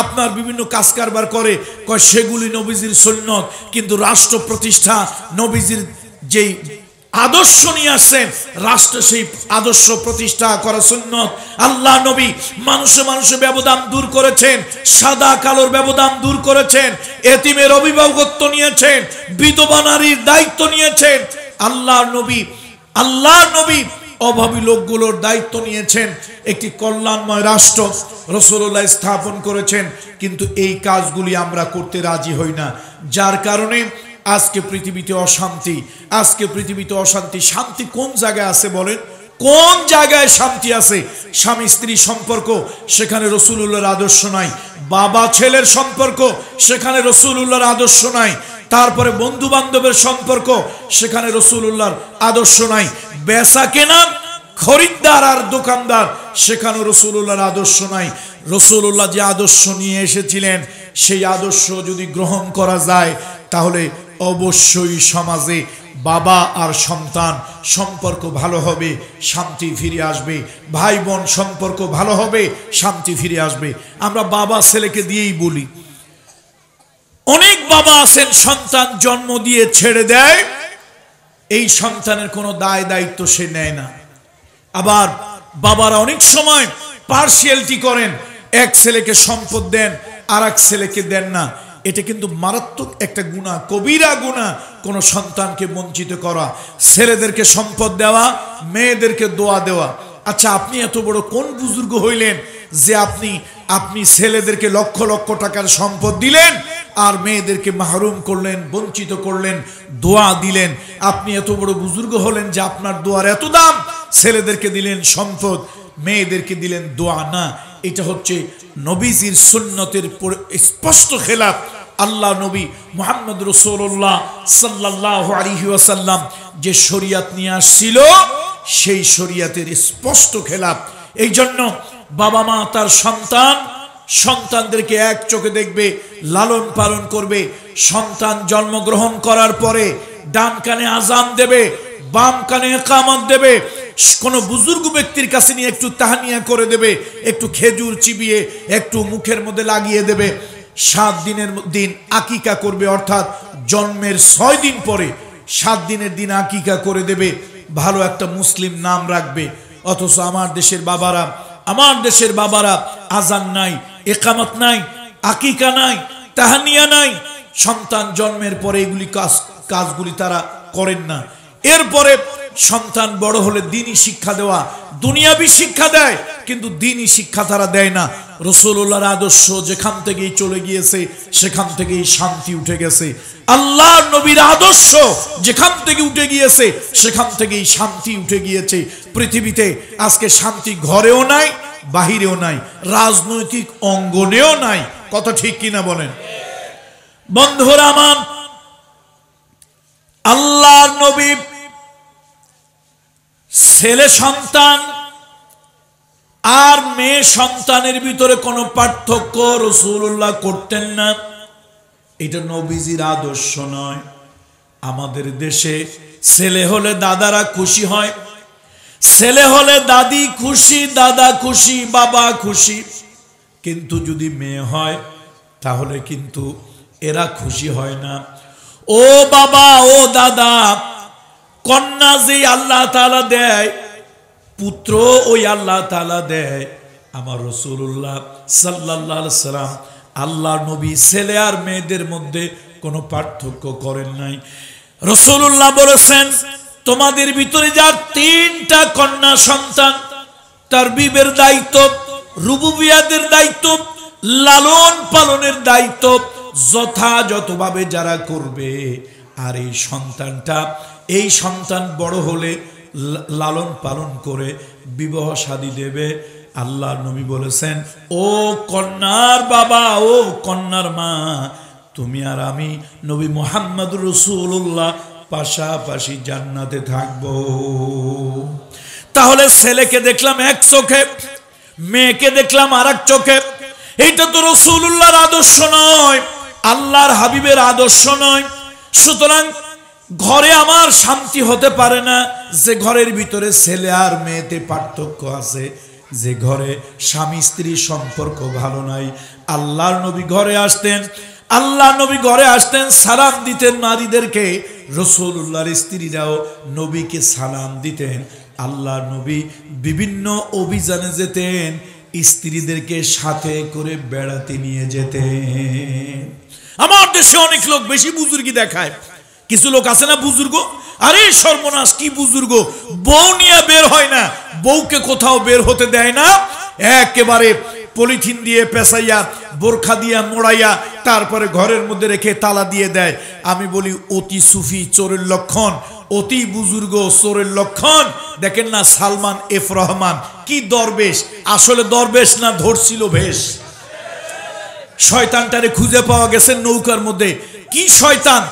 আপনার বিভিন্ন কাজ কারবার করে, কয় সেগুলি নবীজির সুন্নত, কিন্তু রাষ্ট্র প্রতিষ্ঠা নবীজির যেই আদর্শ নিয়ে আসছেন, রাষ্ট্র সেই আদর্শ প্রতিষ্ঠা করা সুন্নত। আল্লাহ নবী মানুষে মানুষে ব্যবধান দূর করেছেন, সাদা কালোর ব্যবধান দূর করেছেন, এতিমের অভিভাবকত্ব নিয়েছেন, বিধবা নারীর দায়িত্ব নিয়েছেন। আল্লাহ নবী অভাবী লোকগুলোর দায়িত্ব নিয়েছেন, একটি কল্যাণময় রাষ্ট্র রাসূলুল্লাহ স্থাপন করেছেন। কিন্তু এই কাজগুলি আমরা করতে রাজি হই না, যার কারণে আজকে পৃথিবীতে অশান্তি। আজকে পৃথিবীতে অশান্তি। শান্তি কোন জায়গায় আছে বলেন? কোন জায়গায় শান্তি আছে? স্বামী স্ত্রী সম্পর্ক, সেখানে রাসূলুল্লাহর আদর্শ নাই। বাবা ছেলের সম্পর্ক, সেখানে রাসূলুল্লাহর আদর্শ নাই। তারপরে বন্ধু বান্ধবের সম্পর্ক, সেখানে রাসূলুল্লাহর আদর্শ নাই। বেচা কেনা, খরিদ্দার আর দোকানদার, সেখানে রাসূলুল্লাহর আদর্শ নাই। রাসূলুল্লাহ যে আদর্শ নিয়ে এসেছিলেন, সেই আদর্শ যদি গ্রহণ করা যায়, তাহলে অবশ্যই সমাজে বাবা আর সন্তান সম্পর্ক ভালো হবে, শান্তি ফিরে আসবে। ভাই বোন সম্পর্ক ভালো হবে, শান্তি ফিরে আসবে। আমরা বাবা ছেলেকে দিয়েই বলি। অনেক বাবা আছেন সন্তান জন্ম দিয়ে ছেড়ে দেয়, এই সন্তানের কোনো দায় দায়িত্ব সে নেয় না। আবার বাবারা অনেক সময় পার্সিয়ালিটি করেন, এক ছেলেকে সম্পদ দেন আর এক ছেলেকে দেন না। এটা কিন্তু মারাত্মক একটা গুনাহ, কবিরা গুনাহ, কোন সন্তানকে বঞ্চিত করা। ছেলেদেরকে সম্পদ দেওয়া, মেয়েদেরকে দোয়া দেওয়া। আচ্ছা, আপনি এত বড় কোন বুজুর্গ হইলেন যে আপনি ছেলেদেরকে লক্ষ লক্ষ টাকার সম্পদ দিলেন আর মেয়েদেরকে মাহরুম করলেন, বঞ্চিত করলেন, দোয়া দিলেন? আপনি এত বড় বুজুর্গ হলেন যে আপনার দোয়ার এত দাম, ছেলেদেরকে দিলেন সম্পদ, মেয়েদেরকে দিলেন দোয়া না। এটা হচ্ছে নবীজির সুন্নতের স্পষ্ট খেলাফ। আল্লাহ নবী মুহাম্মদ রাসূলুল্লাহ সাল্লাল্লাহু আলাইহি ওয়াসাল্লাম যে শরীয়ত নিয়ে আসছিল, সেই শরীয়তের স্পষ্ট খেলাফ। এই জন্য বাবা মা তার সন্তানদেরকে এক চোখে দেখবে, লালন পালন করবে। সন্তান জন্মগ্রহণ করার পরে ডান কানে আজান দেবে, বাম কানে ইকামত দেবে। কোন বুজুর্গ ব্যক্তির কাছে নিয়ে একটু তাহানিয়া করে দেবে, একটু খেজুর চিবিয়ে একটু মুখের মধ্যে লাগিয়ে দেবে। 7 দিনের দিন আকিকা করবে, অর্থাৎ জন্মের 6 দিন পরে 7 দিনের দিন আকিকা করে দেবে, ভালো একটা মুসলিম নাম রাখবে। অথচ আমার দেশের বাবারা আজান নাই, ইকামত নাই, আকিকা নাই, তাহানিয়া নাই। সন্তান জন্মের পরে এগুলি কাজগুলি তারা করেন না। এরপরে সন্তান বড় হলে দ্বীনি শিক্ষা দেওয়া, দুনিয়াবি শিক্ষা দেয়, কিন্তু দ্বীনি শিক্ষা তারা দেয় না। রাসূলুল্লাহর আদর্শ যেখান থেকেই চলে গিয়েছে, সেখান থেকেই শান্তি উঠে গেছে। আল্লাহর নবীর আদর্শ যেখান থেকে উঠে গিয়েছে, সেখান থেকেই শান্তি উঠে গিয়েছে। পৃথিবীতে আজকে শান্তি ঘরেও নাই, বাহিরেও নাই, রাজনৈতিক অঙ্গনেও নাই। কথা ঠিক কিনা বলেন? বন্ধুরা আমার, আল্লাহর নবী ছেলে সন্তান আর মেয়ে সন্তানের ভিতরে কোনো পার্থক্য রাসূলুল্লাহ করতেন না। এটা নবীজির আদর্শ নয়। আমাদের দেশে ছেলে হলে দাদারা খুশি হয়, ছেলে হলে দাদি খুশি, দাদা খুশি, বাবা খুশি। কিন্তু যদি মেয়ে হয় তাহলে কিন্তু এরা খুশি হয় না। ও বাবা, ও দাদা, কন্যা যে আল্লাহ তাআলা দেয়, পুত্র ওই আল্লাহ তাআলা দেয়। আমার রাসূলুল্লাহ সাল্লাল্লাহু আলাইহি সাল্লাম, আল্লাহর নবী ছেলে আর মেয়েদের মধ্যে কোনো পার্থক্য করেন নাই। রাসূলুল্লাহ বলেছেন, তোমাদের ভিতরে যার 3টা কন্যা সন্তান, তার বিবের দায়িত্ব, রুবুবিয়াতের দায়িত্ব, লালন পালনের দায়িত্ব যথাযথভাবে যারা করবে, আর এই সন্তান বড় হলে লালন পালন করে বিবাহ শাদী দেবে। আল্লাহর নবী বলেছেন, ও কন্যার বাবা, ও কন্যার মা, তুমি আর আমি নবী মুহাম্মদুর রাসূলুল্লাহ পাশাপাশি জান্নাতে থাকবো। তাহলে ছেলেকে দেখলাম এক চোখে, মেয়েকে দেখলাম আর এক চোখে। এইটা তো রাসূলুল্লাহর আদর্শ নয়, আল্লাহর হাবিবের আদর্শ নয়। সুতরাং ঘরে আমার শান্তি হতে পারে না যে ঘরের ভিতরে ছেলে আর মেয়েতে পার্থক্য আছে। যে ঘরে স্বামী স্ত্রী সম্পর্ক ভালো নাই, আল্লাহর নবী ঘরে আসতেন, আল্লাহ নবী ঘরে আসতেন, সালাম দিতেন নারীদেরকে, রাসূলুল্লাহর স্ত্রীরাও নবীকে সালাম দিতেন। আল্লাহ নবী বিভিন্ন অভিযানে যেতেন, স্ত্রীদেরকে সাথে করে বেড়াতে নিয়ে যেতেন। আমার দেশে অনেক লোক বেশি বুজুর্গি দেখায়, কিছু লোক আছে না বুজুর্গ, আরে সর্বনাশ কি বুজুর্গ, বউ নিয়ে বের হয় না, বউকে কোথাও বের হতে দেয় না, একেবারে পলিথিন দিয়ে পেঁচাইয়া বোরখা দিয়া মোড়াইয়া তারপরে ঘরের মধ্যে রেখে তালা দিয়ে দেয়। আমি বলি অতি সুফি চোরের লক্ষণ, অতি বুজুর্গ চোরের লক্ষণ। দেখেন না সালমান এফ রহমান কি দরবেশ, আসলে দরবেশ না ধরছিল ভেষ। শয়তানটারে খুঁজে পাওয়া গেছে নৌকার মধ্যে। কি শয়তান,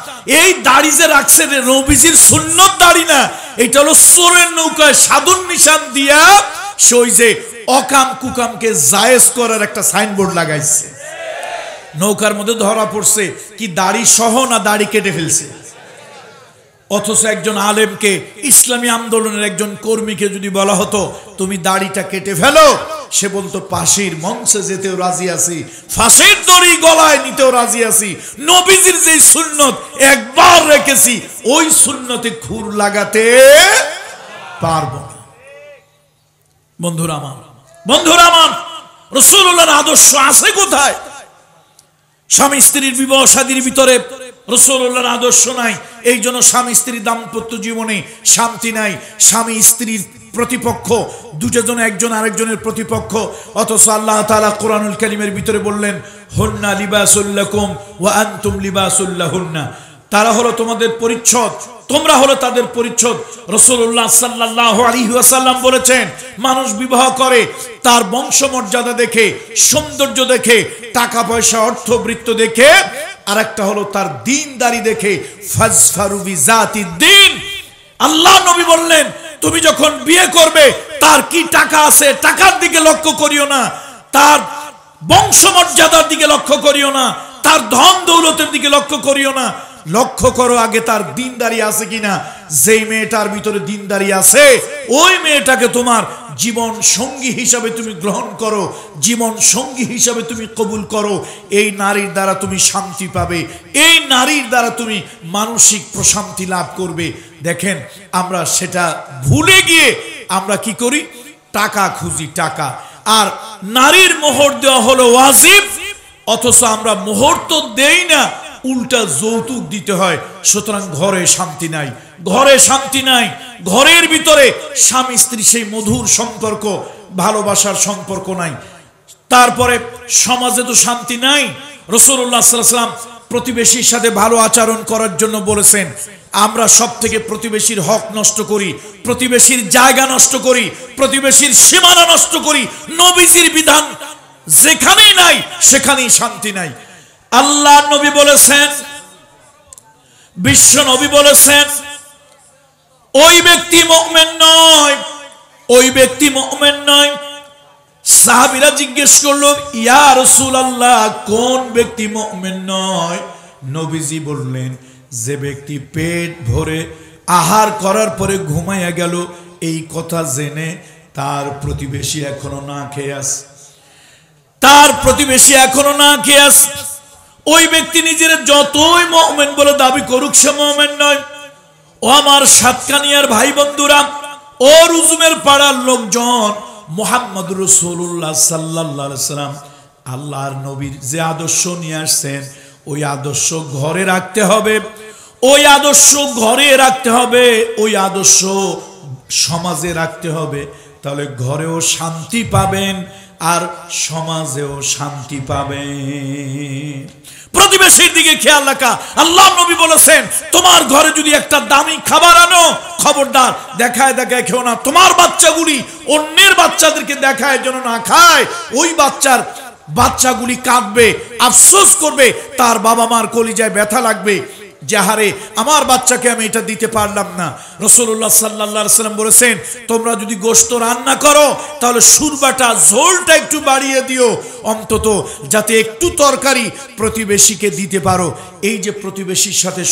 এই দাড়ি যে রাখছে রে নবীজির সুন্নত দাড়ি না, এটা হলো চোরের নৌকায় সাধুর নিশান দিয়া সই যে অকাম কুকামকে জায়েজ করার একটা সাইনবোর্ড লাগাইছে। নৌকার মধ্যে ধরা পড়ছে কি দাড়ি সহ না দাড়ি কেটে ফেলছে। অথচ একজন আলেমকে, ইসলামী আন্দোলনের একজন কর্মীকে যদি বলা হতো তুমি দাড়িটা কেটে ফেলো, সে বলতো ফাঁসির মঞ্চে যেতেও রাজি আছি, ফাঁসির দড়ি গলায় নিতেও রাজি আছি, নবীজির যে সুন্নত একবার রেখেছি ওই সুন্নতে খুর লাগাতে পারবো না। বন্ধুরা আমার, বন্ধুরা আমার, রাসূলুল্লাহর আদর্শ আছে কোথায়? স্বামী স্ত্রীর বিবাহ শাদীর ভিতরে রাসূলুল্লাহর আদর্শ নাই, এই জন্য স্বামী স্ত্রীর দাম্পত্য জীবনে শান্তি নাই। স্বামী স্ত্রীর প্রতিপক্ষ দুজন, একজন আরেকজনের প্রতিপক্ষ। অথচ আল্লাহ তাআলা কোরআনুল কারীমের ভিতরে বললেন হুন্না লিবাসুল লাকুম ওয়া আনতুম লিবাসুল লাহুন্না, তারা হলো তোমাদের পরিচ্ছদ, তোমরা হলো তাদের পরিচ্ছদ। রাসূলুল্লাহ সাল্লাল্লাহু আলাইহি ওয়াসাল্লাম বলেছেন মানুষ বিবাহ করে তার বংশমর্যাদা দেখে, সৌন্দর্য দেখে, টাকা পয়সা অর্থবৃত্ত দেখে, আর একটা হলো তার দ্বীনদারি দেখে। ফাজফারু বিজাতিদ দ্বীন, আল্লাহ নবী বললেন তুমি যখন বিয়ে করবে তার কি টাকা আছে টাকার দিকে লক্ষ্য করিও না, তার বংশমর্যাদার দিকে লক্ষ্য করিও না, তার ধন দৌলতের দিকে লক্ষ্য করিও না, লক্ষ্য করো আগে তার দ্বীনদারি আছে কিনা। যেই মেয়েটার ভিতরে দ্বীনদারি আছে ওই মেয়েটাকে তোমার জীবন সঙ্গী হিসাবে তুমি গ্রহণ করো, জীবন সঙ্গী হিসাবে তুমি কবুল করো। এই নারীর দ্বারা তুমি শান্তি পাবে, এই নারীর দ্বারা তুমি মানসিক প্রশান্তি লাভ করবে। দেখেন আমরা সেটা ভুলে গিয়ে আমরা কি করি, টাকা খুঁজি, টাকা। আর নারীর মোহর দেওয়া হলো ওয়াজিব, অথচ আমরা মোহর তো দেই না, উল্টা যৌতুক দিতে হয়। সুতরাং ঘরে শান্তি নাই, ঘরে শান্তি নাই, ঘরের ভিতরে স্বামী স্ত্রী সেই মধুর সম্পর্ক, ভালোবাসার সম্পর্ক নাই। তারপরে সমাজে তো শান্তি নাই। রাসূলুল্লাহ সাল্লাল্লাহু আলাইহি ওয়াসাল্লাম প্রতিবেশীর সাথে ভালো আচরণ করার জন্য বলেছেন। আমরা সব থেকে প্রতিবেশীর হক নষ্ট করি, প্রতিবেশীর জায়গা নষ্ট করি, প্রতিবেশীর সীমানা নষ্ট করি। নবীজির বিধান যেখানেই নাই সেখানেই শান্তি নাই। আল্লাহ নবী বলেছেন, বিশ্ব নবী বলেছেন ওই ব্যক্তি মুমিন নয়, ওই ব্যক্তি মুমিন নয়। সাহাবীরা জিজ্ঞেস করলো ইয়া রাসূলুল্লাহ কোন ব্যক্তি মুমিন নয়? নবীজি বললেন যে ব্যক্তি পেট ভরে আহার করার পরে ঘুমাইয়া গেল, এই কথা জেনে তার প্রতিবেশী এখনো না খেয়ে আছে, তার প্রতিবেশী এখনো না খেয়ে আছে, ওই ব্যক্তি নিজের যতই মুমিন বলে দাবি করুক সে মুমিন নয়। ও আমার সাতকানিয়ার ভাই বন্ধুরা, ও রুজুমের পাড়ার লোকজন, মুহাম্মদুর রাসূলুল্লাহ সাল্লাল্লাহু আলাইহি ওয়াসাল্লাম আল্লাহর নবীর যে আদর্শ নিয়ে আসছেন ওই আদর্শ ঘরে রাখতে হবে, ওই আদর্শ ঘরে রাখতে হবে, ওই আদর্শ সমাজে রাখতে হবে। তাহলে ঘরেও শান্তি পাবেন আর সমাজেও শান্তি পাবেন। প্রতিবেশীর দিকে খেয়াল রাখা। আল্লাহ নবী বলেছেন তোমার ঘরে যদি একটা দামি খাবার আনো, খবরদার দেখায় দেখায় খেও না। তোমার বাচ্চাগুলি অন্যের বাচ্চাদেরকে দেখায় যেন না খায়। ওই বাচ্চাগুলি কাঁদবে, আফসোস করবে, তার বাবা মার কলিজায় ব্যথা লাগবে যে হারে আমার বাচ্চাকে আমি এটা দিতে পারলাম না। রাসূলুল্লাহ সাল্লাল্লাহু আলাইহি ওয়াসাল্লাম বলেছেন তোমরা যদি গোশত রান্না করো তাহলে সুরবাটা ঝোলটা একটু বাড়িয়ে দিও, অন্তত যাতে একটু তরকারি প্রতিবেশীকে দিতে পারো। এই যে প্রতিবেশীর সাথে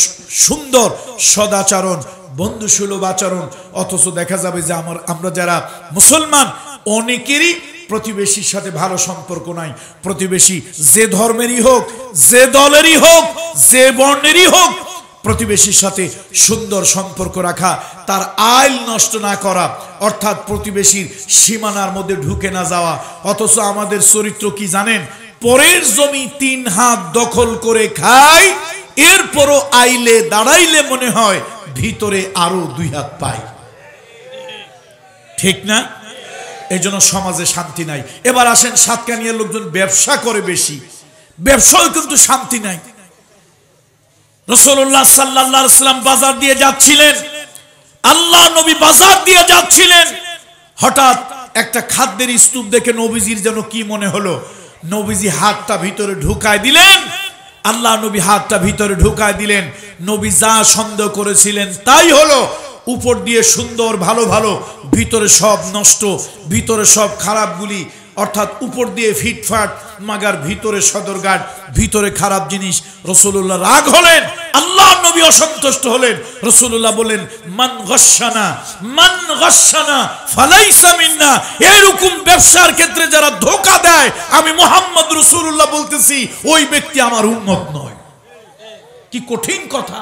সুন্দর সদাচরণ, বন্ধুসুলভ আচরণ, অথচ দেখা যাবে যে আমরা যারা মুসলমান অনেকেরই প্রতিবেশীর সাথে ভালো সম্পর্ক নাই। প্রতিবেশী যে ধর্মেরই হোক, যে দলেরই হোক, যে বর্ণেরই হোক, প্রতিবেশীর সাথে সুন্দর সম্পর্ক রাখা, তার আইল নষ্ট না করা, অর্থাৎ প্রতিবেশীর সীমানার মধ্যে ঢুকে না যাওয়া। অথচ আমাদের চরিত্র কি জানেন? পরের জমি 3 হাত দখল করে খায়, এরপরও আইলে দাঁড়াইলে মনে হয় ভিতরে আরো 2 হাত পাই। ঠিক না? এই জন্য সমাজে শান্তি নাই। এবার আসেন, সাতকানিয়ার লোকজন ব্যবসা করে বেশি, ব্যবসাও কিন্তু শান্তি নাই। রাসূলুল্লাহ সাল্লাল্লাহু আলাইহি ওয়াসাল্লাম বাজার দিয়ে যাচ্ছিলেন, আল্লাহ নবী বাজার দিয়ে যাচ্ছিলেন, হঠাৎ একটা খাদ্যের স্তূপ দেখে নবীজির যেন কি মনে হলো, নবীজি হাতটা ভিতরে ঢুকায় দিলেন। আল্লাহ নবী হাতটা ভিতরে ঢুকায় দিলেন। নবী যা সন্দেহ করেছিলেন তাই হলো। উপর দিয়ে সুন্দর ভালো ভালো, ভিতরে সব নষ্ট, ভিতরে সব খারাপগুলি, অর্থাৎ উপর দিয়ে ফিটফাট মাগার ভিতরে সদরঘাট, ভিতরে খারাপ জিনিস। রাসূলুল্লাহ রাগ হলেন, আল্লাহ নবী অসন্তুষ্ট হলেন। রাসূলুল্লাহ বলেন, মান গাশশানা ফালাইসা মিন্না। এরকম ব্যবসার ক্ষেত্রে যারা ধোঁকা দেয়, আমি মুহাম্মদ রাসূলুল্লাহ বলতেছি, ওই ব্যক্তি আমার উম্মত নয়। কি কঠিন কথা!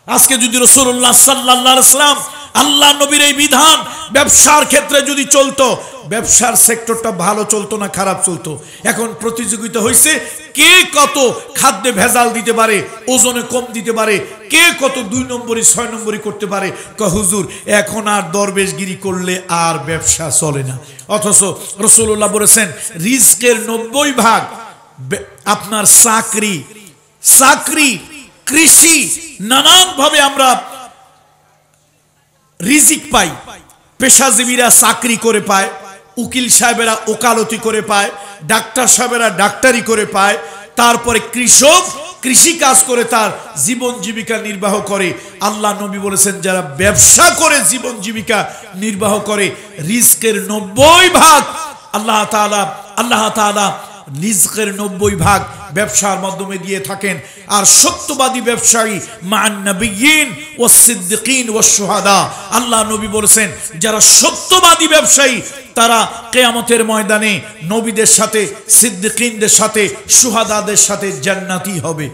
আজকে যদি রাসূলুল্লাহ সাল্লাল্লাহু আলাইহি ওয়াসাল্লাম, আল্লাহ নবীর এই বিধান ব্যবসার ক্ষেত্রে যদি চলতো, ব্যবসার সেক্টরটা ভালো চলতো না খারাপ চলতো? এখন প্রতিযোগিতা হয়েছে, কে কত খাদ্যে ভেজাল দিতে পারে, ওজনে কম দিতে পারে, কে কত 2 নম্বরই 6 নম্বরই করতে পারে। হুজুর, এখন আর দরবেশগিরি করলে আর ব্যবসা চলে না। অথচ রাসূলুল্লাহ বলেছেন, রিজকের 90 ভাগ আপনার চাকরি, কৃষি, নানান ভাবে আমরা রিজিক পাই। পেশাজীবীরা চাকরি করে পায়, উকিল সাহেবেরা ওকালতি করে পায়, ডাক্তার সাহেবেরা ডাক্তারি করে পায়, তারপরে কৃষক কৃষি কাজ করে তার জীবন জীবিকা নির্বাহ করে। আল্লাহ নবী বলেছেন, যারা ব্যবসা করে জীবন জীবিকা নির্বাহ করে, রিজকের 90 ভাগ আল্লাহ তাআলা রিজকের 90 ভাগ ব্যবসার মাধ্যমে দিয়ে থাকেন। আর সত্যবাদী ব্যবসায়ী মান নবিয়্যিন ওয়াস সিদ্দিকিন ওয়াস শুহাদা, আল্লাহ নবী বলেছেন, যারা সত্যবাদী ব্যবসায়ী তারা কিয়ামতের ময়দানে নবীদের সাথে, সিদ্দিকিনদের সাথে, শুহাদাদের সাথে জান্নাতি হবে।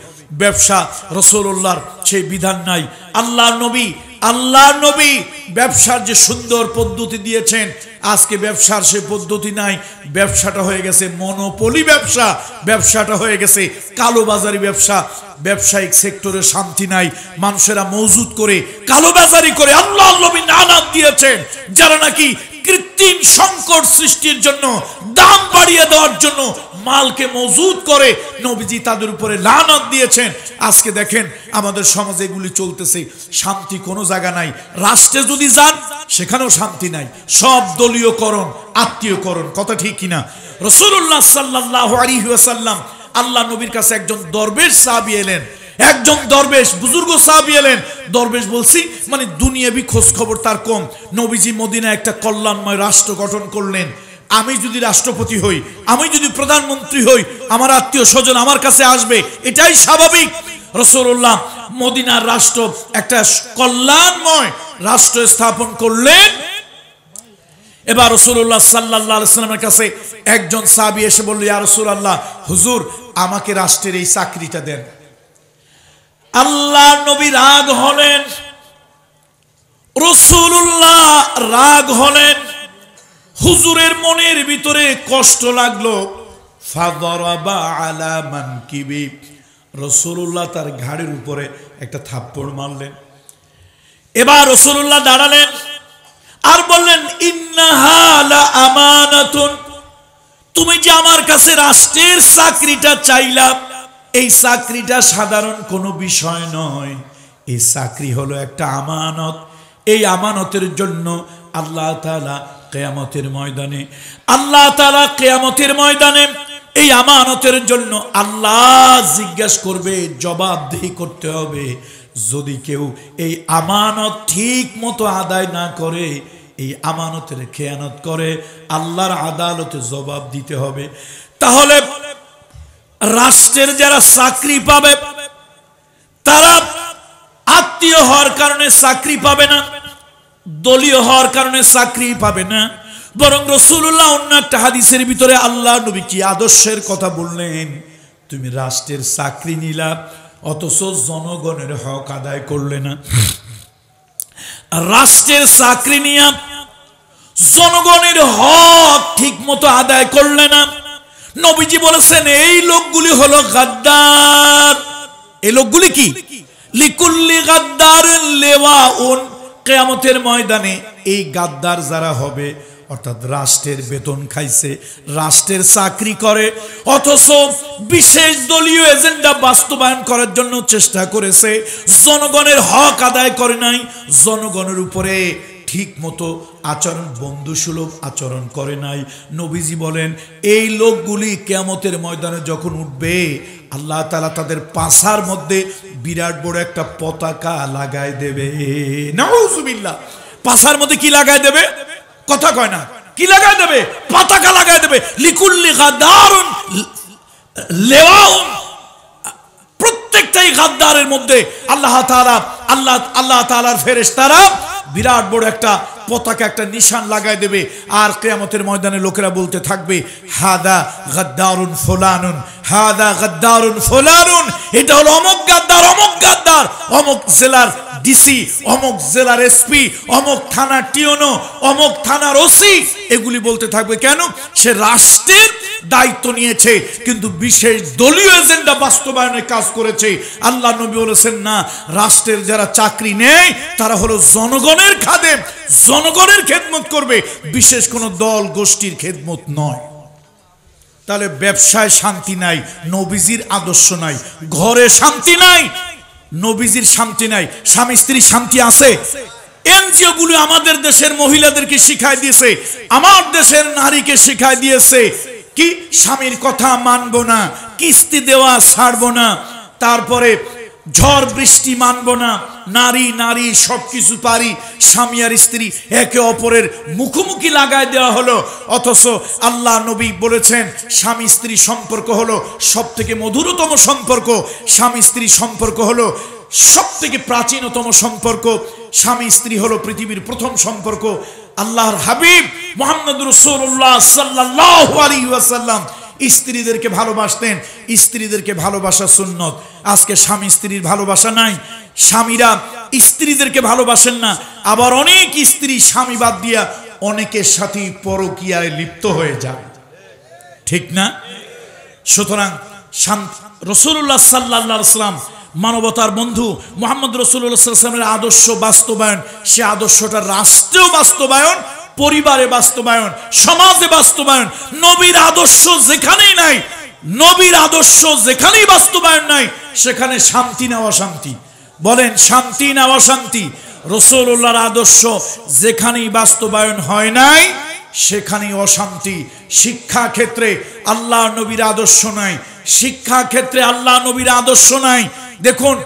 ব্যবসা রাসূলুল্লাহর সেই বিধান নাই। আল্লাহ নবী ব্যবসার যে সুন্দর পদ্ধতি দিয়েছেন, আজকে ব্যবসার সে পদ্ধতি নাই। ব্যবসাটা হয়ে গেছে মনোপলি ব্যবসা, ব্যবসাটা হয়ে গেছে কালোবাজারি ব্যবসা। ব্যবসায়িক সেক্টরে শান্তি নাই, মানুষেরা মজুদ করে কালোবাজারি করে। আল্লাহ নবী নানাত দিয়েছেন, যারা নাকি কৃত্রিম সংকট সৃষ্টির জন্য, দাম বাড়িয়ে দেওয়ার জন্য মালকে মজুদ করে, নবীজি তাদের উপরে লানত দিয়েছেন। আজকে দেখেন আমাদের সমাজে এগুলি চলতেছে, শান্তি কোনো জায়গা নাই। রাষ্ট্রে যদি যান, সেখানেও শান্তি নাই, সব দলীয়করণ, আত্মীয়করণ। কথা ঠিক কিনা? রাসূলুল্লাহ সাল্লাল্লাহু আলাইহি ওয়াসাল্লাম, আল্লাহ নবীর কাছে একজন দরবেশ সাহাবী এলেন, একজন দরবেশ বুজুর্গ সাহাবী এলেন। দরবেশ বলছি মানে দুনিয়াবি খোঁজ খবর তার কম। নবীজি মদিনায় একটা কল্যাণময় রাষ্ট্র গঠন করলেন। আমি যদি রাষ্ট্রপতি হই, আমি যদি প্রধানমন্ত্রী হই, আমার আত্মীয় স্বজন আমার কাছে আসবে, এটাই স্বাভাবিক। রাসূলুল্লাহ মদিনার রাষ্ট্র, একটা কল্যাণময় রাষ্ট্র স্থাপন করলেন। এবার রাসূলুল্লাহ সাল্লাল্লাহু আলাইহি ওয়াসাল্লামের কাছে একজন সাহাবী এসে বলল, ইয়া রাসূলুল্লাহ, হুজুর আমাকে রাষ্ট্রের এই চাকরিটা দেন। আল্লাহ নবী রাগ হলেন, রাসূলুল্লাহ রাগ হলেন, হুজুরের মনের ভিতরে কষ্ট লাগলো। ফাদরাবা আলা মানকিবি, রাসূলুল্লাহ তার ঘাড়ের উপরে একটা থাপ্পড় মারলেন। এবার রাসূলুল্লাহ দাঁড়ালেন আর বললেন, ইন্নাহা লা আমানাতুন, তুমি যে আমার কাছে রাষ্ট্রের চাকরিটা চাইলা, এই চাকরিটা সাধারণ কোনো বিষয় নয়, এই চাকরি হলো একটা আমানত। এই আমানতের জন্য আল্লাহ তাআলা কিয়ামতের ময়দানে এই আমানতের জন্য আল্লাহ জিজ্ঞাসা করবে, জবাবদিহি করতে হবে। যদি কেউ এই আমানত ঠিক মতো আদায় না করে, এই আমানতের খেয়ানত করে, আল্লাহর আদালতে জবাব দিতে হবে। তাহলে রাষ্ট্রের যারা চাকরি পাবে, তারা আত্মীয় হওয়ার কারণে চাকরি পাবে না, দলীয় হওয়ার কারণে চাকরি পাবে না, বরং রাসূলুল্লাহ অন্য একটা হাদিসের ভিতরে আল্লাহ নবী কি আদর্শের কথা বললেন, তুমি রাষ্ট্রের চাকরি নিলা অথচ জনগণের হক আদায় করলে না। রাষ্ট্রের চাকরি নিয়া জনগণের হক ঠিক মতো আদায় করলে না। নবীজি বলেছেন এই লোকগুলি হলো গাদ্দার। এই লোকগুলি কি? লিকুল্লি গাদ্দারিন লিওয়াউন, কিয়ামতের ময়দানে এই গাদ্দার যারা হবে, অর্থাৎ রাষ্ট্রের বেতন খাইছে, রাষ্ট্রের চাকরি করে, অথচ বিশেষ দলীয় এজেন্ডা বাস্তবায়ন করার জন্য চেষ্টা করেছে, জনগণের হক আদায় করে নাই, জনগণের উপরে ঠিক মতো আচরণ, বন্ধুসুলভ আচরণ করে নাই। নবীজি বলেন এই লোকগুলি কিয়ামতের ময়দানে যখন উঠবে, আল্লাহ তাআলা তাদের পাছার মধ্যে বিরাট বড় একটা পতাকা লাগায় দেবে। নাউজুবিল্লাহ। পাছার মধ্যে কি লাগায় দেবে? কথা কয় না, কি লাগায় দেবে? পতাকা লাগায় দেবে। লিকুল্লি গাদ্দারুন লিওয়াউন, প্রত্যেকটাই গাদ্দারের মধ্যে আল্লাহ তাআলার ফেরেশতারা বিরাট বড় একটা পতাকা, একটা নিশান লাগায় দেবে। আর কিয়ামতের ময়দানে লোকেরা বলতে থাকবে হাদা গাদ্দারুন ফুলানুন, হাদা গাদ্দারুন ফুলানুন, এটা হলো অমুক গাদ্দার, অমুক গাদ্দার, অমুক জেলার ডিসি, অমুক জেলার এসপি, অমুক থানার টিওনো, অমুক থানার ওসি। এগুলি বলতে থাকবে কেন? সে রাষ্ট্রের দায়িত্ব নিয়েছে কিন্তু বিশেষ দলীয় এজেন্ডা বাস্তবায়নে কাজ করেছে। আল্লাহ নবী বলেছেন না, রাষ্ট্রের যারা চাকরি নেয় তারা হলো জনগণের খাদেম, জনগণের খেদমত করবে, বিশেষ কোনো দল গোষ্ঠীর খেদমত নয়। তাহলে ব্যবসায় শান্তি নাই, নবীজির আদর্শ নাই। ঘরে শান্তি নাই, নবীজির শান্তি নাই। স্বামী স্ত্রী শান্তি আছে? এনজিও গুলো আমাদের দেশের মহিলাদেরকে শিখাই দিয়েছে, আমার দেশের নারীকে শিখাই দিয়েছে কি স্বামীর কথা মানবো না, কিস্তি দেওয়া ছাড়বো না, তারপরে ঝড় বৃষ্টি মানবো না, নারী নারী সবকিছু পারি। স্বামী আর স্ত্রী একে অপরের মুখোমুখি লাগায় দেওয়া হলো, অথচ আল্লাহ নবী বলেছেন স্বামী স্ত্রী সম্পর্ক হলো সব থেকে মধুরতম সম্পর্ক, স্বামী স্ত্রী সম্পর্ক হলো সব থেকে প্রাচীনতম সম্পর্ক, স্বামী স্ত্রী হলো পৃথিবীর প্রথম সম্পর্ক। আল্লাহর হাবিব মুহাম্মদ রাসূলুল্লাহ সাল্লাল্লাহু আলাইহি ওয়াসাল্লাম স্ত্রীদেরকে ভালোবাসতেন, স্ত্রীদেরকে ভালোবাসা সুন্নত। আজকে স্বামী স্ত্রীর ভালোবাসা নাই, স্বামীরা স্ত্রীদেরকে ভালোবাসেন না, আবার অনেক স্ত্রী স্বামী বাদ দিয়া অনেকের সাথে পরকীয়ায় লিপ্ত হয়ে যায়, ঠিক না? সুতরাং রাসূলুল্লাহ সাল্লাল্লাহু আলাইহি ওয়াসাল্লাম মানবতার বন্ধু মুহাম্মদ রাসূলুল্লাহ সাল্লাল্লাহু আলাইহি ওয়াসাল্লামের আদর্শ বাস্তবায়ন, সে আদর্শটা রাষ্ট্রেও বাস্তবায়ন, পরিবারে বাস্তবায়ন, সমাজে বাস্তবায়ন। নবীর আদর্শ যেখানেই নাই, নবীর আদর্শ যেখানেই বাস্তবায়ন নাই, সেখানে শান্তি না অশান্তি? বলেন শান্তি না অশান্তি? রাসূলুল্লাহর আদর্শ যেখানেই বাস্তবায়ন হয় নাই সেখানেই অশান্তি। শিক্ষা ক্ষেত্রে আল্লাহ নবীর আদর্শ নাই, শিক্ষা ক্ষেত্রে আল্লাহ নবীর আদর্শ নাই। দেখুন,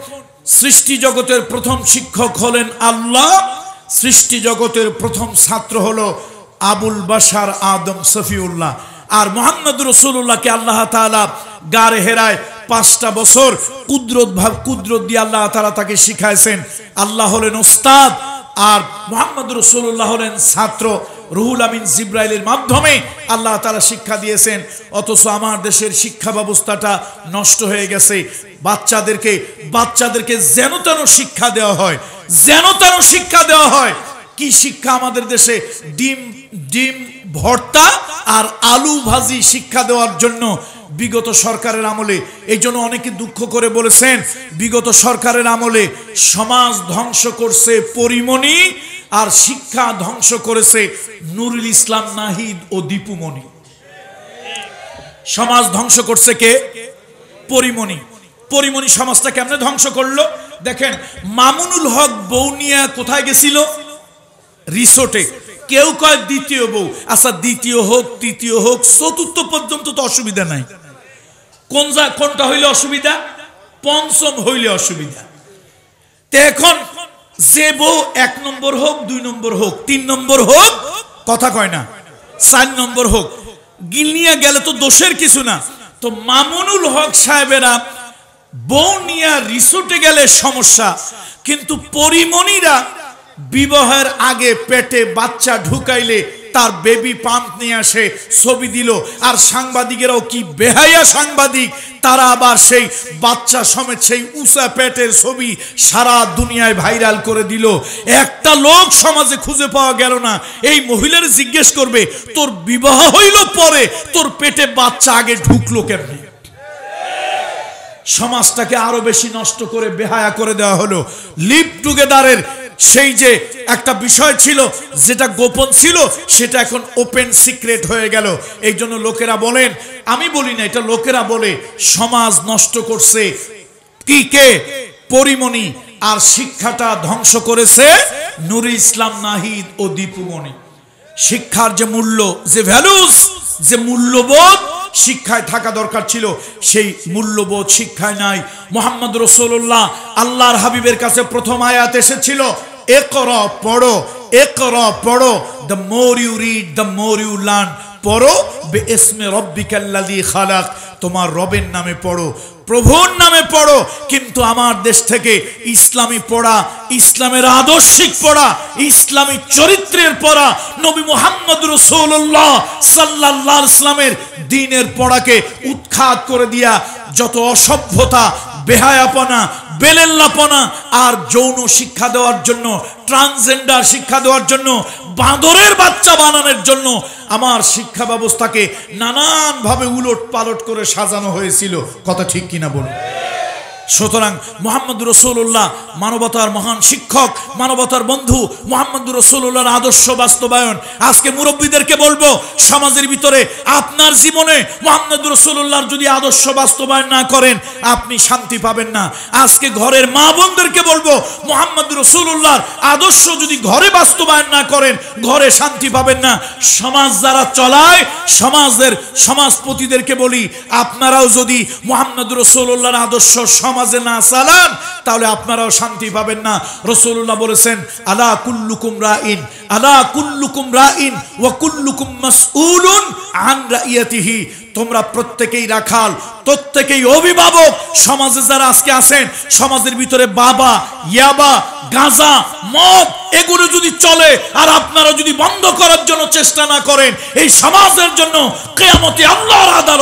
সৃষ্টি জগতের প্রথম শিক্ষক হলেন আল্লাহ, সৃষ্টি জগতের প্রথম ছাত্র হলো আবুল বাশার আদম সফিউল্লাহ। আর মুহাম্মদ রাসূলুল্লাহকে আল্লাহ তাআলা গারে হেরায় 5টা বছর কুদরত দিয়ে আল্লাহ তাআলা তাকে শিখাইছেন। আল্লাহ হলেন ওস্তাদ আর মুহাম্মদ রাসূলুল্লাহ হলেন ছাত্র। রুহুল আমিন জিব্রাইলের মাধ্যমে আল্লাহ তাআলা শিক্ষা দিয়েছেন। অথচ আমার দেশের শিক্ষা ব্যবস্থাটা নষ্ট হয়ে গেছে। বাচ্চাদেরকে যেন তেন শিক্ষা দেওয়া হয়, যেন তেন শিক্ষা দেওয়া হয়। কি শিক্ষা আমাদের দেশে? ডিম ভর্তা আর আলু ভাজি শিক্ষা দেওয়ার জন্য বিগত সরকারের আমলে। এই জন্য অনেকে দুঃখ করে বলেছেন বিগত সরকারের আমলে সমাজ ধ্বংস করছে পরিমণি আর শিক্ষা ধ্বংস করেছে নুরুল ইসলাম নাহিদ ও দীপুমণি। সমাজ ধ্বংস করছে কে? পরিমণি। পরিমণি সমাজটা কেমনে ধ্বংস করলো দেখেন। মামুনুল হক বউ নিয়ে কোথায় গেছিল? রিসোর্টে। কেউ কয় দ্বিতীয় বউ। আচ্ছা, দ্বিতীয় হোক, তৃতীয় হোক, চতুর্থ পর্যন্ত তো অসুবিধা নাই। কোনটা হইলে অসুবিধা? পঞ্চম হইলে অসুবিধা। তো এখন যে বউ 1 নম্বর হোক, 2 নম্বর হোক, 3 নম্বর হোক, কথা কয় না, 4 নম্বর হোক, গিলিয়া গেলে তো দোষের কিছু না। তো মামুনুল হক সাহেবেরা বউ নিয়ে রিসোর্টে গেলে সমস্যা, কিন্তু পরিমণিরা বিবাহের আগে পেটে বাচ্চা ঢুকাইলে তার বেবি পাম্প নিয়ে আসে, ছবি দিল। আর সাংবাদিকেরাও কি বেহায়া সাংবাদিক, তারা আবার সেই বাচ্চা সমেত সেই উঁচা পেটের ছবি সারা দুনিয়ায় ভাইরাল করে দিল। একটা লোক সমাজে খুঁজে পাওয়া গেল না। এই মহিলার জিজ্ঞেস করবে, তোর বিবাহ হইল পরে, তোর পেটে বাচ্চা আগে ঢুকলো কেমনে? সমাজটাকে আরো বেশি নষ্ট করে বেহায়া করে দেওয়া হলো। লিভ টুগেদারের সেই যে একটা বিষয় ছিল, যেটা গোপন ছিল, সেটা এখন ওপেন সিক্রেট হয়ে গেল। এই জন্য লোকেরা বলেন, আমি বলি না, এটা লোকেরা বলে, সমাজ নষ্ট করছে কি কে? পরিমণি। আর শিক্ষাটা ধ্বংস করেছে নুরুল ইসলাম নাহিদ ও দীপুমণি। শিক্ষার যে মূল্য, যে ভ্যালুস, যে মূল্যবোধ শিক্ষায় থাকা দরকার ছিল, সেই মূল্যবোধ শিক্ষায় নাই। মুহাম্মদ রাসূলুল্লাহ আল্লাহর হাবিবের কাছে প্রথম আয়াত এসেছিল, ইকরা পড়ো, ইকরা পড়ো। The more you read, the more you learn. পড়ো বিইসমি রাব্বিকাল্লাযী খালাক, তোমার রবের নামে পড়ো, প্রভুর নামে পড়ো। কিন্তু আমার দেশ থেকে ইসলামী পড়া, ইসলামের আদর্শিক পড়া, ইসলামী চরিত্রের পড়া, নবী মুহাম্মদ রাসূলুল্লাহ সাল্লাল্লাহু আলাইহি ওয়াসাল্লামের দ্বীনের পড়াকে উৎখাত করে দিয়া যত অসভ্যতা, বেহায়াপনা, বেলেল্লাপনা আর যৌন শিক্ষা দেওয়ার জন্য, ট্রান্সজেন্ডার শিক্ষা দেওয়ার জন্য, বাঁদরের বাচ্চা বানানোর জন্য আমার শিক্ষা ব্যবস্থাকে নানান ভাবে উলট পালট করে সাজানো হয়েছিল। কথা ঠিক কিনা বলুন? সুতরাং মুহাম্মদ রাসূলুল্লাহ মানবতার মহান শিক্ষক, মানবতার বন্ধু, মুহাম্মদ রাসূলুল্লাহর আদর্শ বাস্তবায়ন। আজকে মুরব্বীদেরকে বলবো, সমাজের ভিতরে আপনার জীবনে মুহাম্মদ রাসূলুল্লাহর যদি আদর্শ বাস্তবায়ন না করেন, আপনি শান্তি পাবেন না। আজকে ঘরের মা বোনদেরকে বলবো, মুহাম্মদ রাসূলুল্লাহর আদর্শ যদি ঘরে বাস্তবায়ন না করেন, ঘরে শান্তি পাবেন না। সমাজ যারা চলায়, সমাজপতিদেরকে বলি, আপনারাও যদি মুহাম্মদ রাসূলুল্লাহর আদর্শ সমাজে না চালান, তাহলে আপনারাও শান্তি পাবেন না। রাসূলুল্লাহ বলেছেন, আলা কুল্লুকুম রাইন, আলা কুল্লুকুম রাইন ওয়া কুল্লুকুম মাসউলুন আন রাইয়াতিহি। তোমরা প্রত্যেকেই রাখাল, প্রত্যেকেই অভিভাবক। সমাজে যারা আজকে আছেন, সমাজের ভিতরে বাবা, ইয়াবা, গাঁজা, মদ এগুলো যদি চলে আর আপনারা যদি বন্ধ করার জন্য চেষ্টা না করেন, এই সমাজের জন্য কিয়ামতে আল্লাহর আদালত